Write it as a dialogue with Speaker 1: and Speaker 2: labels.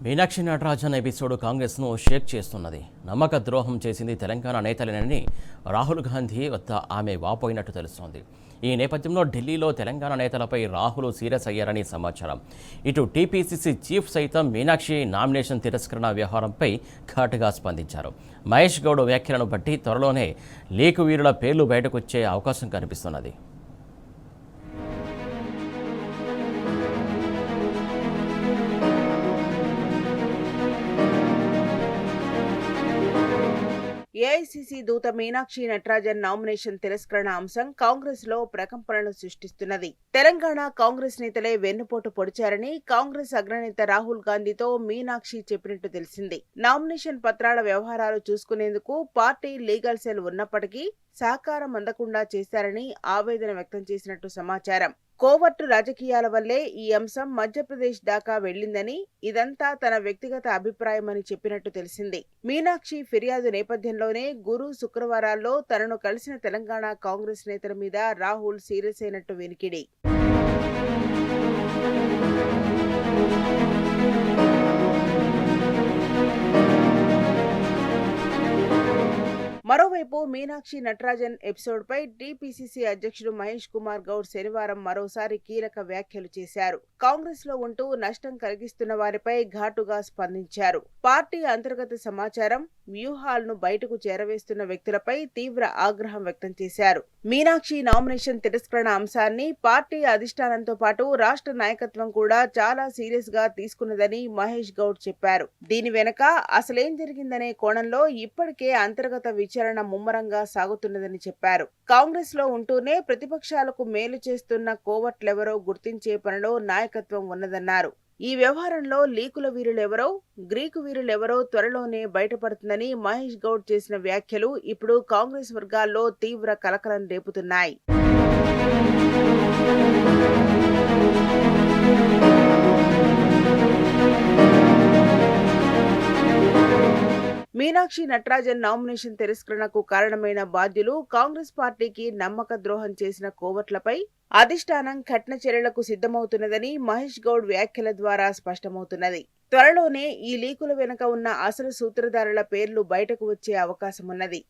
Speaker 1: Meenakshi Natarajan episode కాంగ్రెస్ను షేక్ చేస్తున్నది. నమ్మక ద్రోహం చేసింది తెలంగాణ నేతలేనని రాహుల్ గాంధీ వద్ద ఆమె వాపోయినట్టు తెలుస్తోంది. ఈ నేపథ్యంలో ఢిల్లీలో తెలంగాణ నేతలపై రాహుల్ సీరియస్ అయ్యారని సమాచారం. ఇటు టీపీసీసీ చీఫ్ సైతం మీనాక్షి నామినేషన్ తిరస్కరణ వ్యవహారంపై ఘాటుగా స్పందించారు. మహేష్ గౌడ్ వ్యాఖ్యలను బట్టి త్వరలోనే లీకు వీరుల పేర్లు బయటకొచ్చే అవకాశం కనిపిస్తున్నది.
Speaker 2: ఏఐసీసీ దూత మీనాక్షి నటరాజన్ నామినేషన్ తిరస్కరణ అంశం కాంగ్రెస్ లో ప్రకంపనలు సృష్టిస్తున్నది. తెలంగాణ కాంగ్రెస్ నేతలే వెన్నుపోటు పొడిచారని కాంగ్రెస్ అగ్రనేత రాహుల్ గాంధీతో మీనాక్షి చెప్పినట్టు తెలిసింది. నామినేషన్ పత్రాల వ్యవహారాలు చూసుకునేందుకు పార్టీ లీగల్ సెల్ ఉన్నప్పటికీ సహకారం అందకుండా చేశారని ఆవేదన వ్యక్తం చేసినట్టు సమాచారం. కోవర్టు రాజకీయాల వల్లే ఈ అంశం మధ్యప్రదేశ్ దాకా వెళ్లిందని, ఇదంతా తన వ్యక్తిగత అభిప్రాయమని చెప్పినట్టు తెలిసింది. మీనాక్షి ఫిర్యాదు నేపథ్యంలోనే గురు, శుక్రవారాల్లో తనను కలిసిన తెలంగాణ కాంగ్రెస్ నేతల మీద రాహుల్ సీరియస్ అయినట్టు వినికిడి. మరోవైపు మీనాక్షి నటరాజన్ ఎపిసోడ్పై టీపీసీసీ అధ్యక్షుడు మహేష్ కుమార్ గౌడ్ శనివారం మరోసారి కీలక వ్యాఖ్యలు చేశారు. కాంగ్రెస్ లో ఉంటూ నష్టం కలిగిస్తున్న వారిపై ఘాటుగా స్పందించారు. పార్టీ అంతర్గత సమాచారం, వ్యూహాలను బయటకు చేరవేస్తున్న వ్యక్తులపై తీవ్ర ఆగ్రహం వ్యక్తం చేశారు. మీనాక్షి నామినేషన్ తిరస్కరణ అంశాన్ని పార్టీ అధిష్టానంతో పాటు రాష్ట్ర నాయకత్వం కూడా చాలా సీరియస్ గా తీసుకున్నదని మహేష్ గౌడ్ చెప్పారు. దీని వెనక అసలేం జరిగిందనే కోణంలో ఇప్పటికే అంతర్గత విచారణ ముమ్మరంగా సాగుతున్నదని చెప్పారు. కాంగ్రెస్ లో ఉంటూనే ప్రతిపక్షాలకు మేలు చేస్తున్న కోవట్లెవరో గుర్తించే పనిలో నాయకత్వం ఉన్నదన్నారు. ఈ వ్యవహారంలో లీకుల వీరులెవరో, గ్రీకు వీరులెవరో త్వరలోనే బయటపడుతుందని మహేష్ గౌడ్ చేసిన వ్యాఖ్యలు ఇప్పుడు కాంగ్రెస్ వర్గాల్లో తీవ్ర కలకలం రేపుతున్నాయి. మీనాక్షి నటరాజన్ నామినేషన్ తిరస్కరణకు కారణమైన బాధ్యులు కాంగ్రెస్ పార్టీకి నమ్మక ద్రోహం చేసిన కోవట్లపై అధిష్టానం కఠిన చర్యలకు సిద్ధమవుతున్నదని మహేష్ గౌడ్ వ్యాఖ్యల ద్వారా స్పష్టమవుతున్నది. త్వరలోనే ఈ లీకుల వెనుక ఉన్న అసలు సూత్రధారుల పేర్లు బయటకు వచ్చే అవకాశమున్నది.